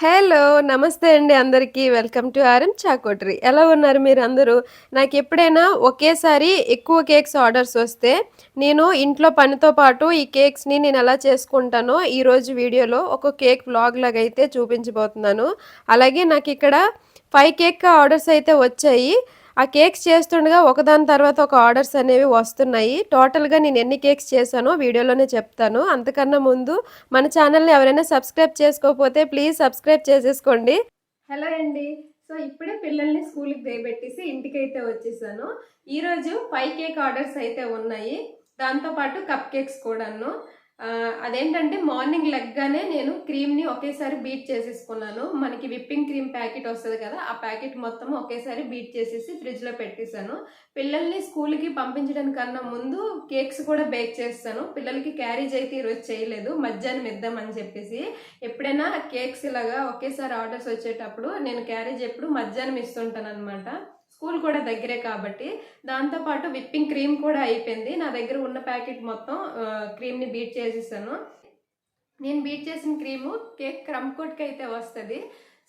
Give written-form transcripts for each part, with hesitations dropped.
Hello! నమస్తే అండి అందరికీ. Welcome to RM Chocotary. ఎలా ఉన్నారు మీరందరూ? నాకెప్పుడైనా ఒకేసారి ఎక్కువ కేక్స్ ఆర్డర్స్ వస్తే, నేను ఇంట్లో పనితో పాటు ఈ కేక్స్‌ని నేనెలా చేసుకుంటానో ఈరోజు వీడియోలో ఒక కేక్ వ్లాగ్ లాగా అయితే చూపించబోతున్నాను. అలాగే నాకిక్కడ 5 కేక్ ఆర్డర్స్ అయితే వచ్చాయి. ఆ కేక్స్ చేస్తుండగా ఒకదాని తర్వాత ఒక ఆర్డర్స్ అనేవి వస్తున్నాయి. టోటల్‌గా నేను ఎన్ని కేక్స్ చేశానో వీడియోలోనే చెప్తాను. అంతకన్నా ముందు మన ఛానల్‌ని ఎవరైనా సబ్స్క్రైబ్ చేసుకోకపోతే ప్లీజ్ సబ్స్క్రైబ్ చేసేసుకోండి. హలో అండి. సో ఇప్పుడే పిల్లల్ని స్కూల్‌కి దిగబెట్టేసి ఇంటికైతే వచ్చేసాను. ఈరోజు 5 కేక్ ఆర్డర్స్ అయితే ఉన్నాయి. దాంతో పాటు కప్ కేక్స్ కూడాను. అదేంటంటే మార్నింగ్ లెగ్గానే నేను క్రీమ్‌ని ఒకేసారి బీట్ చేసేసుకున్నాను. మనకి విప్పింగ్ క్రీమ్ ప్యాకెట్ వస్తది కదా! ఆ ప్యాకెట్ మొత్తం ఒకేసారి బీట్ చేసేసి ఫ్రిడ్జ్‌లో పెట్టేసాను. పిల్లల్ని స్కూల్‌కి పంపించడానికన్నా ముందు కేక్స్ కూడా బేక్ చేస్తాను. పిల్లలకి క్యారేజ్ అయితే ఈరోజు చేయలేదు. మధ్యాహ్నం ఇద్దామని చెప్పేసి. ఎప్పుడైనా కేక్స్ ఇలాగా ఒకేసారి ఆర్డర్స్ వచ్చేటప్పుడు నేను క్యారేజ్ ఎప్పుడు మధ్యాహ్నం ఇస్తుంటాననమాట. స్కూల్ కూడా దగ్గరే కాబట్టి. దాంతోపాటు విప్పింగ్ క్రీమ్ కూడా అయిపోయింది. నా దగ్గర ఉన్న ప్యాకెట్ మొత్తం క్రీమ్‌ని బీట్ చేసేసాను. నేను బీట్ చేసిన క్రీము కేక్ క్రమ్ కోట్‌కి అయితే వస్తది.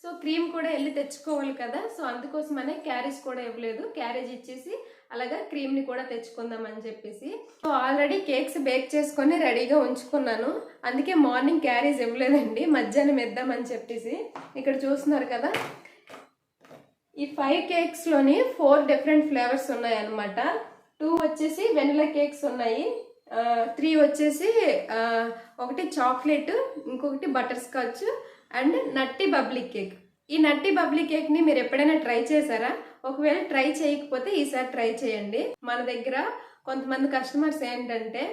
సో క్రీమ్ కూడా ఎళ్లి తెచ్చుకోవాలి కదా! సో అందుకోసమనే క్యారేజ్ కూడా ఇవ్వలేదు. క్యారేజ్ ఇచ్చేసి అలాగా క్రీమ్‌ని కూడా తెచ్చుకుందాం అని చెప్పేసి. సో ఆల్రెడీ కేక్స్ బేక్ చేసుకొని రెడీగా ఉంచుకున్నాను. అందుకే మార్నింగ్ క్యారేజ్ ఇవ్వలేదండి. మధ్యాహ్నం ఇద్దామని చెప్పేసి. ఇక్కడ చూస్తున్నారు కదా! ఈ 5 కేక్స్‌లోని 4 డిఫరెంట్ ఫ్లేవర్స్ ఉన్నాయన్నమాట. 2 వచ్చేసి వెనిలా కేక్స్ ఉన్నాయి. 3 వచ్చేసి ఒకటి చాక్లెట్, ఇంకొకటి butterscotch and nutty bubbly cake. ఈ నట్టి బబ్లీ కేక్‌ని మీరు ఎప్పుడైనా ట్రై చేశారా? ఒకవేళ ట్రై చేయకపోతే ఈసారి ట్రై చేయండి. మన దగ్గర కొంతమంది కస్టమర్స్ ఏంటంటే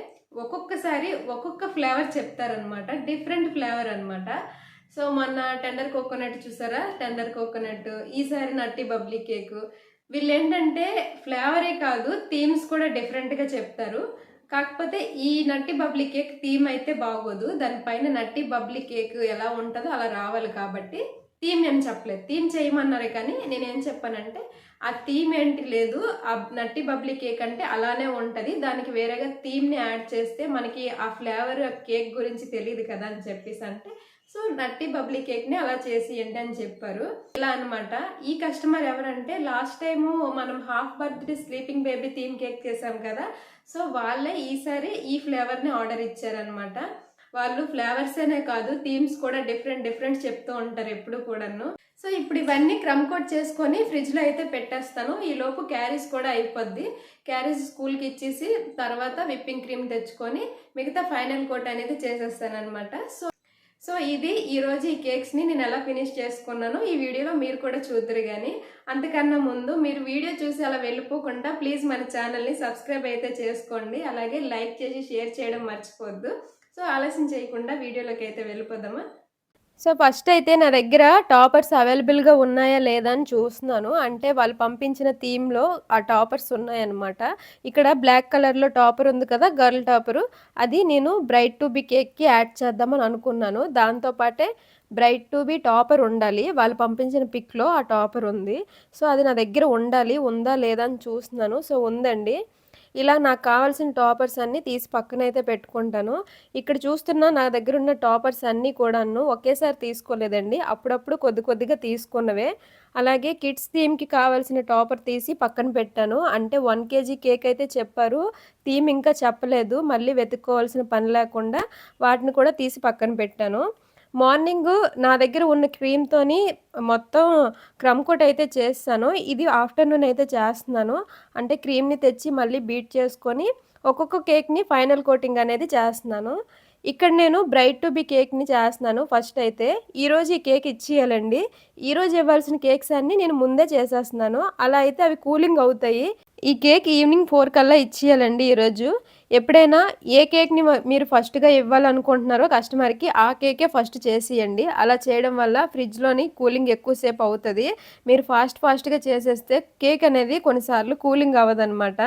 ఒక్కొక్కసారి ఒక్కొక్క ఫ్లేవర్ చెప్తారనమాట. డిఫరెంట్ ఫ్లేవర్ అనమాట. సో మొన్న టెండర్ కోకోనట్ చూసారా? టెండర్ కోకోనట్, ఈసారి నట్టి బబ్లీ కేకు. వీళ్ళేంటంటే ఫ్లేవరే కాదు థీమ్స్ కూడా డిఫరెంట్‌గా చెప్తారు. కాకపోతే ఈ నట్టి బబ్లీ కేక్ థీమ్ అయితే బాగోదు. దానిపైన నట్టి బబ్లీ కేక్ ఎలా ఉంటదో అలా రావాలి కాబట్టి థీమ్ ఏం చెప్పలేదు. థీమ్ చేయమన్నారే కానీ నేనేం చెప్పానంటే ఆ థీమ్ ఏంటి లేదు. ఆ నట్టి బబ్లీ కేక్ అంటే అలానే ఉంటది. దానికి వేరేగా థీమ్‌ని యాడ్ చేస్తే మనకి ఆ ఫ్లేవర్ కేక్ గురించి తెలీదు కదా అని చెప్పేసి అంటే సో నట్టి బబ్లీ కేక్‌ని అలా చేసియండి అని చెప్పారు. ఇలా అనమాట. ఈ కస్టమర్ ఎవరంటే లాస్ట్ టైము మనం half birthday sleeping baby theme cake చేసాం కదా! సో వాళ్ళే ఈసారి ఈ ఫ్లేవర్‌ని ఆర్డర్ ఇచ్చారనమాట. వాళ్ళు ఫ్లేవర్స్ అనే కాదు థీమ్స్ కూడా డిఫరెంట్ చెప్తూ ఉంటారు ఎప్పుడు కూడాను. సో ఇప్పుడు ఇవన్నీ క్రమ్ కోట్ చేసుకొని ఫ్రిడ్జ్‌లో అయితే పెట్టేస్తాను. ఈలోపు క్యారేజ్ కూడా అయిపోద్ది. క్యారేజ్ స్కూల్‌కి ఇచ్చేసి తర్వాత విప్పింగ్ క్రీమ్ తెచ్చుకొని మిగతా ఫైనల్ కోట్ అనేది చేసేస్తాననమాట. సో ఇది ఈరోజు ఈ కేక్స్‌ని నేను ఎలా ఫినిష్ చేసుకున్నానో ఈ వీడియోలో మీరు కూడా చూద్దురు గానీ. అంతకన్నా ముందు మీరు వీడియో చూసి అలా వెళ్ళిపోకుండా ప్లీజ్ మన ఛానల్‌ని సబ్స్క్రైబ్ అయితే చేసుకోండి. అలాగే లైక్ చేసి షేర్ చేయడం మర్చిపోవద్దు. సో ఆలస్యం చేయకుండా వీడియోలోకి అయితే వెళ్ళిపోదామా? సో ఫస్ట్ అయితే నా దగ్గర టాపర్స్ అవైలబుల్‌గా ఉన్నాయా లేదా అని చూస్తున్నాను. అంటే వాళ్ళు పంపించిన థీమ్‌లో ఆ టాపర్స్ ఉన్నాయన్నమాట. ఇక్కడ బ్లాక్ కలర్‌లో టాపర్ ఉంది కదా! Girl topper. అది నేను బ్రైట్ టు బీ కేక్‌కి యాడ్ చేద్దామని అనుకున్నాను. దాంతో పాటే బ్రైట్ టు బీ టాపర్ ఉండాలి. వాళ్ళు పంపించిన పిక్‌లో ఆ టాపర్ ఉంది. సో అది నా దగ్గర ఉండాలి. ఉందా లేదా అని చూస్తున్నాను. సో ఉందండి. ఇలా నాకు కావాల్సిన టాపర్స్ అన్నీ తీసి పక్కనైతే పెట్టుకుంటాను. ఇక్కడ చూస్తున్న నా దగ్గరున్న టాపర్స్ అన్నీ కూడాను ఒకేసారి తీసుకోలేదండి. అప్పుడప్పుడు కొద్దిగా తీసుకున్నవే. అలాగే కిడ్స్ థీమ్‌కి కావాల్సిన టాపర్ తీసి పక్కన పెట్టాను. అంటే 1 కేజీ కేక్ అయితే చెప్పారు. థీమ్ ఇంకా చెప్పలేదు. మళ్ళీ వెతుక్కోవాల్సిన పని లేకుండా వాటిని కూడా తీసి పక్కన పెట్టాను. మార్నింగు నా దగ్గర ఉన్న క్రీమ్‌తోని మొత్తం క్రమ్ కోట్ అయితే చేసేసాను. ఇది ఆఫ్టర్‌నూన్ అయితే చేస్తున్నాను. అంటే క్రీమ్‌ని తెచ్చి మళ్ళీ బీట్ చేసుకొని ఒక్కొక్క కేక్‌ని ఫైనల్ కోటింగ్ అనేది చేస్తున్నాను. ఇక్కడ నేను బ్రైట్ టు బీ కేక్‌ని చేస్తున్నాను ఫస్ట్ అయితే. ఈరోజు ఈ కేక్ ఇచ్చేయాలండి. ఈరోజు ఇవ్వాల్సిన కేక్స్ అన్నీ నేను ముందే చేసేస్తున్నాను. అలా అయితే అవి కూలింగ్ అవుతాయి. ఈ కేక్ ఈవినింగ్ 4 కల్లా ఇచ్చేయాలండి ఈరోజు. ఎప్పుడైనా ఏ కేక్‌ని మీరు ఫస్ట్‌గా ఇవ్వాలనుకుంటున్నారో కస్టమర్‌కి ఆ కేకే ఫస్ట్ చేసియండి. అలా చేయడం వల్ల ఫ్రిడ్జ్‌లోని కూలింగ్ ఎక్కువ సేపు అవుతది. మీరు ఫాస్ట్‌గా చేసేస్తే కేక్ అనేది కొన్నిసార్లు కూలింగ్ అవ్వదనమాట.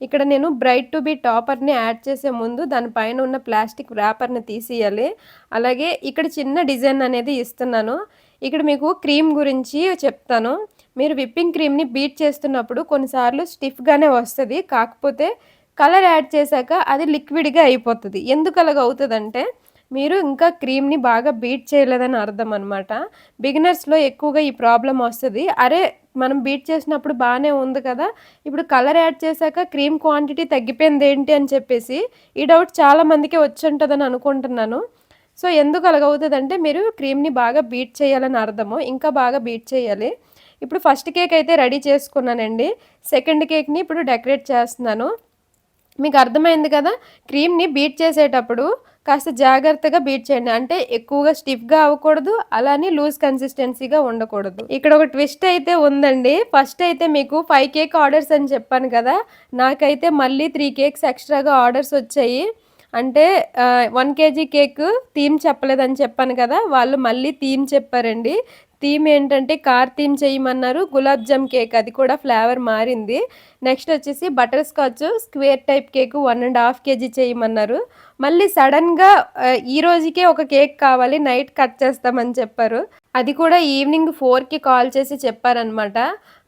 ఇక్కడ నేను బ్రైట్ టు బీ టాపర్‌ని యాడ్ చేసే ముందు దాని పైన ఉన్న ప్లాస్టిక్ ర్యాపర్‌ని తీసేయాలి. అలాగే ఇక్కడ చిన్న డిజైన్ అనేది ఇస్తున్నాను. ఇక్కడ మీకు క్రీమ్ గురించి చెప్తాను. మీరు విప్పింగ్ క్రీమ్‌ని బీట్ చేస్తున్నప్పుడు కొన్నిసార్లు స్టిఫ్‌గానే వస్తది. కాకపోతే కలర్ యాడ్ చేశాక అది లిక్విడ్‌గా అయిపోతది. ఎందుకు అలాగ అవుతదంటే మీరు ఇంకా క్రీమ్‌ని బాగా బీట్ చేయలేదని అర్థం అనమాట. బిగినర్స్‌లో ఎక్కువగా ఈ ప్రాబ్లమ్ వస్తది. అరే! మనం బీట్ చేసినప్పుడు బానే ఉంది కదా! ఇప్పుడు కలర్ యాడ్ చేశాక క్రీమ్ క్వాంటిటీ తగ్గిపోయిందేంటి అని చెప్పేసి ఈ డౌట్ చాలా మందికి వచ్చుంటదని అనుకుంటున్నాను. సో, ఎందుకు అలాగవుతదంటే మీరు క్రీమ్‌ని బాగా బీట్ చేయాలని అర్థము. ఇంకా బాగా బీట్ చేయాలి. ఇప్పుడు ఫస్ట్ కేక్ అయితే రెడీ చేసుకున్నానండి. సెకండ్ కేక్‌ని ఇప్పుడు డెకరేట్ చేస్తున్నాను. మీకు అర్థమైంది కదా! క్రీమ్‌ని బీట్ చేసేటప్పుడు కాస్త జాగ్రత్తగా బీట్ చేయండి. అంటే ఎక్కువగా స్టిఫ్‌గా అవ్వకూడదు. అలానే లూజ్ కన్సిస్టెన్సీగా ఉండకూడదు. ఇక్కడ ఒక ట్విస్ట్ అయితే ఉందండి. ఫస్ట్ అయితే మీకు 5 కేక్ ఆర్డర్స్ అని చెప్పాను కదా! నాకైతే మళ్ళీ 3 కేక్స్ ఎక్స్‌ట్రాగా ఆర్డర్స్ వచ్చాయి. అంటే 1 కేజీ కేకు థీమ్ చెప్పలేదని చెప్పాను కదా! వాళ్ళు మళ్ళీ థీమ్ చెప్పారండి. థీమ్ ఏంటంటే కార్ థీమ్ చేయమన్నారు. గులాబ్ జామ్ కేక్ అది కూడా ఫ్లేవర్ మారింది. నెక్స్ట్ వచ్చేసి butter scotch square type cake 1 ½ KG చేయమన్నారు. మళ్ళీ సడెన్‌గా ఈ రోజుకే ఒక కేక్ కావాలి నైట్ కట్ చేస్తామని చెప్పారు. అది కూడా ఈవినింగ్ 4కి కాల్ చేసి చెప్పారనమాట.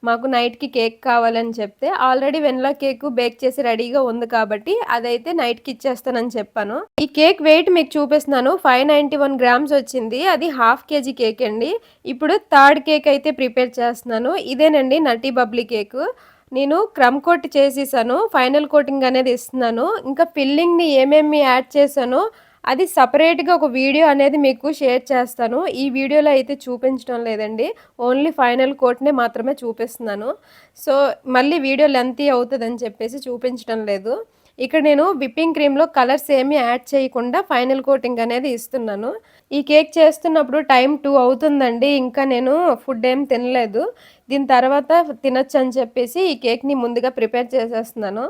మాకు నైట్‌కి కేక్ కావాలని చెప్తే, ఆల్రెడీ వెనిలా కేకు బేక్ చేసి రెడీగా ఉంది కాబట్టి, అదైతే నైట్‌కి ఇచ్చేస్తానని చెప్పాను. ఈ కేక్ వెయిట్ మీకు చూపిస్తున్నాను. 591 గ్రామ్స్ వచ్చింది. అది ½ కేజీ కేక్ అండి. ఇప్పుడు థర్డ్ కేక్ అయితే ప్రిపేర్ చేస్తున్నాను. ఇదేనండి నటీ బబ్లీ కేకు. నేను క్రమ్ కోట్ చేసేసాను. ఫైనల్ కోటింగ్ అనేది ఇస్తున్నాను. ఇంకా ఫిల్లింగ్‌ని ఏమేమి యాడ్ చేశానో అది సెపరేట్‌గా ఒక వీడియో అనేది మీకు షేర్ చేస్తాను. ఈ వీడియోలో అయితే చూపించడం లేదండి. ఓన్లీ ఫైనల్ కోట్‌నే మాత్రమే చూపిస్తున్నాను. సో, మళ్ళీ వీడియో లెంతీ అవుతదని చెప్పేసి చూపించడం లేదు. ఇక్కడ నేను విప్పింగ్ క్రీమ్‌లో కలర్స్ ఏమీ యాడ్ చేయకుండా ఫైనల్ కోటింగ్ అనేది ఇస్తున్నాను. ఈ కేక్ చేస్తున్నప్పుడు టైం 2 అవుతుందండి. ఇంకా నేను ఫుడ్ ఏం తినలేదు. దీని తర్వాత తినొచ్చని చెప్పేసి ఈ కేక్‌ని ముందుగా ప్రిపేర్ చేసేస్తున్నాను.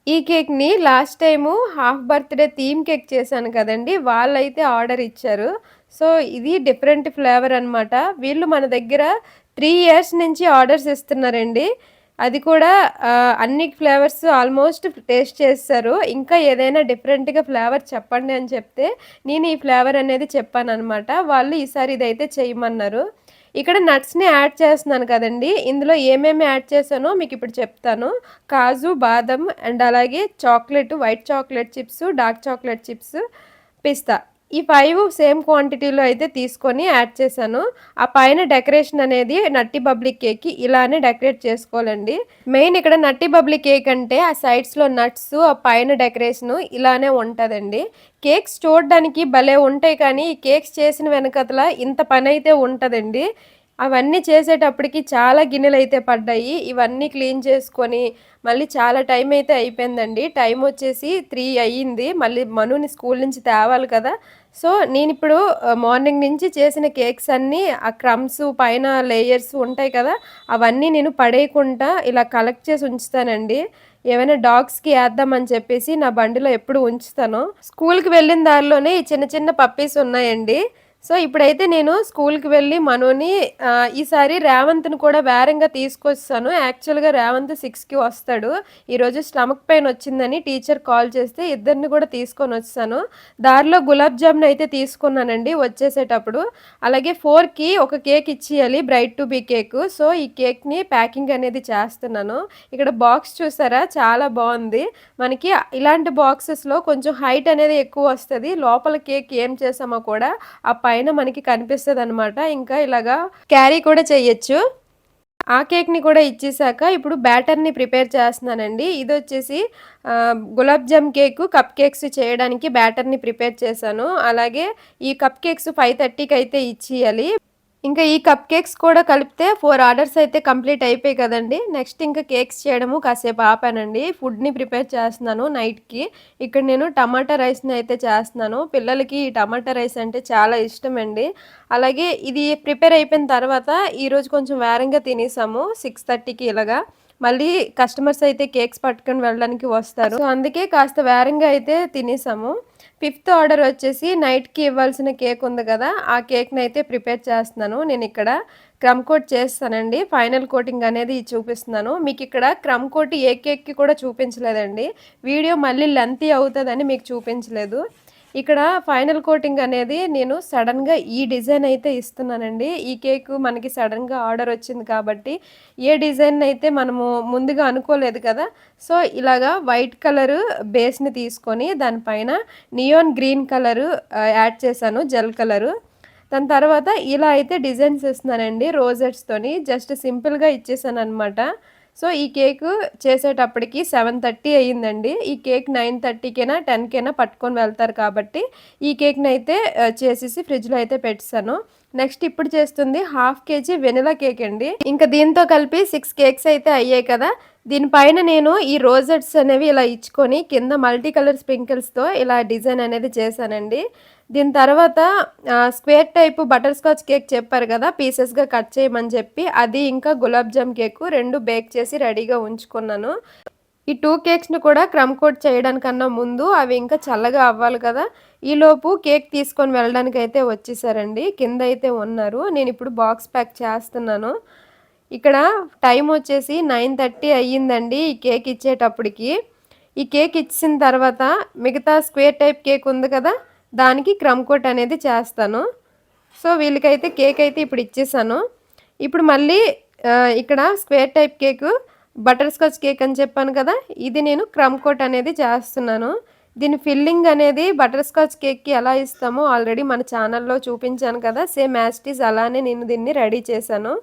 ఈ కేక్‌ని last time half birthday theme cake చేశాను కదండీ! వాళ్ళైతే ఆర్డర్ ఇచ్చారు. సో, ఇది డిఫరెంట్ ఫ్లేవర్ అనమాట. వీళ్ళు మన దగ్గర 3 ఇయర్స్ నుంచి ఆర్డర్స్ ఇస్తున్నారండి. అది కూడా అన్ని ఫ్లేవర్స్ ఆల్మోస్ట్ టేస్ట్ చేసేసారు. ఇంకా ఏదైనా డిఫరెంట్‌గా ఫ్లేవర్ చెప్పండి అని చెప్తే, నేను ఈ ఫ్లేవర్ అనేది చెప్పాననమాట. వాళ్ళు ఈసారి ఇదైతే చేయమన్నారు. ఇక్కడ నట్స్‌ని యాడ్ చేస్తున్నాను కదండీ! ఇందులో ఏమేమి యాడ్ చేశానో మీకిప్పుడు చెప్తాను. కాజు, బాదం అండ్ అలాగే chocolate, white chocolate chips, dark chocolate chips, పిస్తా. ఈ 5 సేమ్ క్వాంటిటీలో అయితే తీసుకొని యాడ్ చేశాను. ఆ పైన డెకరేషన్ అనేది నట్టి బబ్లీ కేక్‌కి ఇలానే డెకరేట్ చేసుకోవాలండి. మెయిన్ ఇక్కడ నట్టి బబ్లీ కేక్ అంటే ఆ సైడ్స్‌లో నట్స్, ఆ పైన డెకరేషను ఇలానే ఉంటదండి. కేక్స్ చూడడానికి భలే ఉంటాయి కానీ, ఈ కేక్స్ చేసిన వెనకతల ఇంత పనైతే ఉంటదండి. అవన్నీ చేసేటప్పటికి చాలా గిన్నెలైతే పడ్డాయి. ఇవన్నీ క్లీన్ చేసుకొని, మళ్ళీ చాలా టైం అయితే అయిపోయిందండి. టైం వచ్చేసి 3 అయ్యింది. మళ్ళీ మనుని స్కూల్ నుంచి తేవాలి కదా! సో, నేనిప్పుడు మార్నింగ్ నుంచి చేసిన కేక్స్ అన్నీ ఆ క్రమ్స్ పైన లేయర్స్ ఉంటాయి కదా! అవన్నీ నేను పడేయకుండా ఇలా కలెక్ట్ చేసి ఉంచుతానండి. ఏవైనా డాగ్స్‌కి ఏద్దామని చెప్పేసి నా బండిలో ఎప్పుడు ఉంచుతాను. స్కూల్‌కి వెళ్ళిన దారిలోనే ఈ చిన్న చిన్న పప్పీస్ ఉన్నాయండి. సో, ఇప్పుడైతే నేను స్కూల్‌కి వెళ్ళి మనోని ఈసారి రేవంత్‌ని కూడా వేరంగా తీసుకొచ్చేసాను. యాక్చువల్‌గా రేవంత్ 6కి వస్తాడు. ఈరోజు స్టమక్ పెయిన్ వచ్చిందని టీచర్ కాల్ చేస్తే ఇద్దరిని కూడా తీసుకొనొచ్చేసాను. దారిలో గులాబ్ జామున్ అయితే తీసుకున్నానండి వచ్చేసేటప్పుడు. అలాగే 4కి ఒక కేక్ ఇచ్చేయాలి bright to be cake. So, ఈ కేక్‌ని ప్యాకింగ్ అనేది చేస్తున్నాను. ఇక్కడ బాక్స్ చూసారా చాలా బావుంది. మనకి ఇలాంటి బాక్సెస్‌లో కొంచెం హైట్ అనేది ఎక్కువొస్తది. లోపల కేక్ ఏం చేసామో కూడా ఆ పైన మనకి కనిపిస్తదనమాట. ఇంకా ఇలాగా క్యారీ కూడా చెయ్యొచ్చు. ఆ కేక్‌ని కూడా ఇచ్చేసాక ఇప్పుడు బ్యాటర్‌ని ప్రిపేర్ చేస్తున్నానండి. ఇదొచ్చేసి gulab jam cake, cupcakes చేయడానికి బ్యాటర్‌ని ప్రిపేర్ చేశాను. అలాగే ఈ కప్ కేక్స్ 5:30కి అయితే ఇచ్చేయాలి. ఇంకా ఈ కప్ కేక్స్ కూడా కలిపితే 4 ఆర్డర్స్ అయితే కంప్లీట్ అయిపోయాయి కదండీ! నెక్స్ట్ ఇంకా కేక్స్ చేయడము కాసేపు ఆపానండి. ఫుడ్‌ని ప్రిపేర్ చేస్తున్నాను నైట్‌కి. ఇక్కడ నేను టమాటా రైస్‌ని అయితే చేస్తున్నాను. పిల్లలకి ఈ టమాటా రైస్ అంటే చాలా ఇష్టమండి. అలాగే ఇది ప్రిపేర్ అయిపోయిన తర్వాత ఈరోజు కొంచెం వేరంగా తినేసాము 6:30కి ఇలాగా. మళ్ళీ కస్టమర్స్ అయితే కేక్స్ పట్టుకొని వెళ్ళడానికి వస్తారు. సో, అందుకే కాస్త వేరంగా అయితే తినేసాము. ఫిఫ్త్ ఆర్డర్ వచ్చేసి నైట్‌కి ఇవ్వాల్సిన కేక్ ఉంది కదా! ఆ కేక్‌ని అయితే ప్రిపేర్ చేస్తున్నాను. నేనిక్కడ క్రమ్ కోట్ చేస్తానండి. ఫైనల్ కోటింగ్ అనేది చూపిస్తున్నాను. మీకిక్కడ క్రమ్ కోట్ ఏ కేక్‌కి కూడా చూపించలేదండి. వీడియో మళ్ళీ లెంతీ అవుతదని మీకు చూపించలేదు. ఇక్కడ ఫైనల్ కోటింగ్ అనేది నేను సడన్‌గా ఈ డిజైన్ అయితే ఇస్తున్నానండి. ఈ కేకు మనకి సడన్‌గా ఆర్డర్ వచ్చింది కాబట్టి, ఏ డిజైన్ అయితే మనము ముందుగా అనుకోలేదు కదా! సో, ఇలాగా వైట్ కలరు బేస్‌ని తీసుకొని దానిపైన నియాన్ గ్రీన్ కలరు యాడ్ చేశాను జెల్ కలరు. దాని తర్వాత ఇలా అయితే డిజైన్స్ ఇస్తున్నానండి రోజెట్స్‌తోని. జస్ట్ సింపుల్‌గా ఇచ్చేసాననమాట. సో, ఈ కేకు చేసేటప్పటికి 7:30 అయ్యిందండి. ఈ కేక్ 9:30కేనా, 10కేనా పట్టుకొని వెళ్తారు కాబట్టి, ఈ కేక్‌నైతే చేసేసి ఫ్రిడ్జ్‌లో అయితే పెట్టేసాను. నెక్స్ట్ ఇప్పుడు చేస్తుంది హాఫ్ కేజీ వెనిలా కేక్ అండి. ఇంక దీంతో కలిపి 6 కేక్స్ అయితే అయ్యాయి కదా! దీనిపైన నేను ఈ రోజెట్స్ అనేవి ఇలా ఇచ్చుకొని కింద మల్టీ కలర్ స్ప్రింకిల్స్‌తో ఇలా డిజైన్ అనేది చేశానండి. దీని తర్వాత square type butter scotch cake చెప్పారు కదా! పీసెస్‌గా కట్ చేయమని చెప్పి, అది ఇంకా గులాబ్ జామ్ కేకు 2 బేక్ చేసి రెడీగా ఉంచుకున్నాను. ఈ 2 కేక్స్‌ని కూడా క్రమ్ కోట్ చేయడానికన్నా ముందు అవి ఇంకా చల్లగా అవ్వాలి కదా! ఈలోపు కేక్ తీసుకొని వెళ్ళడానికైతే వచ్చేసారండి. కిందయితే ఉన్నారు. నేనిప్పుడు బాక్స్ ప్యాక్ చేస్తున్నాను. ఇక్కడ టైం వచ్చేసి 9:30 అయ్యిందండి ఈ కేక్ ఇచ్చేటప్పటికి. ఈ కేక్ ఇచ్చిన తర్వాత మిగతా స్క్వేర్ టైప్ కేక్ ఉంది కదా! దానికి క్రమ్ కోట్ అనేది చేస్తాను. సో, వీళ్ళకైతే కేక్ అయితే ఇప్పుడు ఇచ్చేసాను. ఇప్పుడు మళ్ళీ ఇక్కడ square type cake butter scotch cake అని చెప్పాను కదా! ఇది నేను క్రమ్ కోట్ అనేది చేస్తున్నాను. దీని ఫిల్లింగ్ అనేది బటర్ స్కాచ్ కేక్‌కి ఎలా ఇస్తామో ఆల్రెడీ మన ఛానల్‌లో చూపించాను కదా! సేమ్ యాజ్ ఇట్ ఈజ్ అలానే నేను దీన్ని రెడీ చేశాను.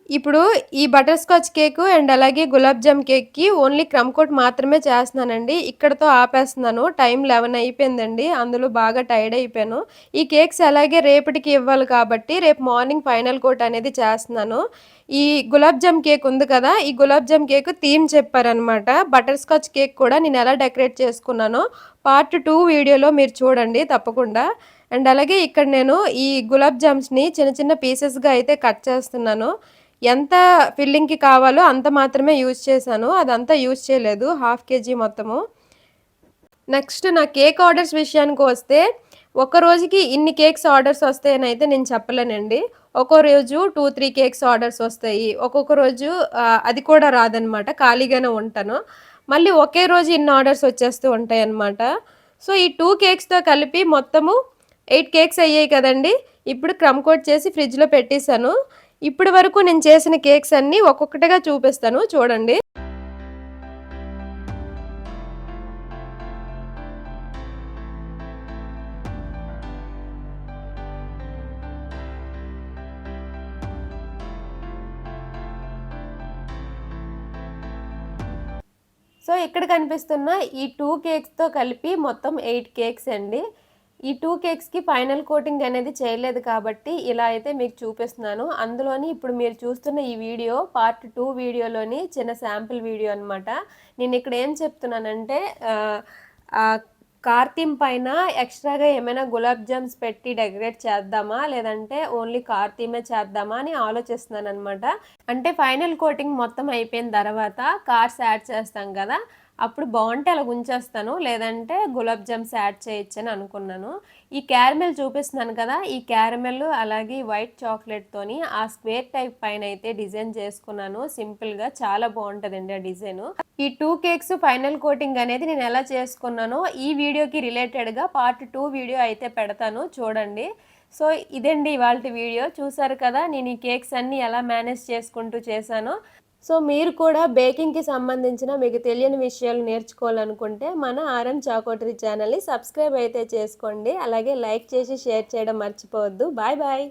ఇప్పుడు ఈ బటర్ స్కాచ్ కేకు అండ్ అలాగే గులాబ్ జామ్ కేక్‌కి ఓన్లీ క్రమ్ కోట్ మాత్రమే చేస్తున్నానండి. ఇక్కడితో ఆపేస్తున్నాను. టైం 11 అయిపోయిందండి. అందులో బాగా టైర్డ్ అయిపోయాను. ఈ కేక్స్ అలాగే రేపటికి ఇవ్వాలి కాబట్టి రేపు మార్నింగ్ ఫైనల్ కోట్ అనేది చేస్తున్నాను. ఈ గులాబ్ జామ్ కేక్ ఉంది కదా! ఈ గులాబ్ జామ్ కేక్ థీమ్ చెప్పారనమాట. బటర్ స్కాచ్ కేక్ కూడా నేను ఎలా డెకరేట్ చేసుకున్నానో పార్ట్ 2 వీడియోలో మీరు చూడండి తప్పకుండా. అండ్ అలాగే ఇక్కడ నేను ఈ గులాబ్ జామ్స్‌ని చిన్న చిన్న పీసెస్‌గా అయితే కట్ చేస్తున్నాను. ఎంత ఫిల్లింగ్‌కి కావాలో అంత మాత్రమే యూజ్ చేశాను. అదంతా యూజ్ చేయలేదు. హాఫ్ కేజీ మొత్తము. నెక్స్ట్ నా కేక్ ఆర్డర్స్ విషయానికొస్తే, ఒక రోజుకి ఇన్ని కేక్స్ ఆర్డర్స్ వస్తాయనైతే నేను చెప్పలేనండి. ఒక్కో రోజు 2, 3 కేక్స్ ఆర్డర్స్ వస్తాయి. ఒక్కొక్క రోజు అది కూడా రాదనమాట. ఖాళీగానే ఉంటాను. మళ్ళీ ఒకే రోజు ఇన్ని ఆర్డర్స్ వచ్చేస్తూ ఉంటాయన్నమాట. సో, ఈ 2 కేక్స్‌తో కలిపి మొత్తము 8 కేక్స్ అయ్యాయి కదండీ! ఇప్పుడు క్రమ్ కోట్ చేసి ఫ్రిడ్జ్‌లో పెట్టేసాను. ఇప్పటి వరకు నేను చేసిన కేక్స్ అన్నీ ఒక్కొక్కటిగా చూపిస్తాను చూడండి. సో, ఇక్కడ కనిపిస్తున్న ఈ 2 కేక్స్‌తో కలిపి మొత్తం 8 కేక్స్ అండి. ఈ 2 కేక్స్‌కి ఫైనల్ కోటింగ్ అనేది చేయలేదు కాబట్టి ఇలా అయితే మీకు చూపిస్తున్నాను. అందులోని ఇప్పుడు మీరు చూస్తున్న ఈ వీడియో పార్ట్ 2 వీడియోలోని చిన్న శాంపిల్ వీడియో అనమాట. నేనిక్కడ ఏం చెప్తున్నానంటే ఆహ్, ఆహ్, కార్తీమ్ పైన ఎక్స్‌ట్రాగా ఏమైనా గులాబ్ జామ్స్ పెట్టి డెకరేట్ చేద్దామా? లేదంటే ఓన్లీ కార్తీమే చేద్దామా అని ఆలోచిస్తున్నాననమాట. అంటే ఫైనల్ కోటింగ్ మొత్తం అయిపోయిన తర్వాత కార్స్ యాడ్ చేస్తాం కదా! అప్పుడు బావుంటే అలా ఉంచేస్తాను. లేదంటే గులాబ్ జామ్స్ యాడ్ చేయొచ్చని అనుకున్నాను. ఈ క్యారమెల్ చూపిస్తున్నాను కదా! ఈ క్యారమెల్ అలాగే వైట్ చాక్లెట్‌తోని ఆ స్క్వేర్ టైప్ పైనైతే డిజైన్ చేసుకున్నాను. సింపుల్‌గా చాలా బావుంటదండి ఆ డిజైను. ఈ 2 కేక్స్ ఫైనల్ కోటింగ్ అనేది నేను ఎలా చేసుకున్నానో ఈ వీడియోకి రిలేటెడ్‌గా పార్ట్ 2 వీడియో అయితే పెడతాను చూడండి. సో, ఇదండి ఇవాల్టి వీడియో. చూసారు కదా! నేను ఈ కేక్స్ అన్నీ ఎలా మేనేజ్ చేసుకుంటూ చేశానో. సో, మీరు కూడా బేకింగ్‌కి సంబంధించిన మీకు తెలియని విషయాలు నేర్చుకోవాలనుకుంటే మన ఆర్ఎం చాకోటరీ ఛానల్‌ని సబ్స్క్రైబ్ అయితే చేసుకోండి. అలాగే లైక్ చేసి షేర్ చేయడం మర్చిపోవద్దు. Bye bye.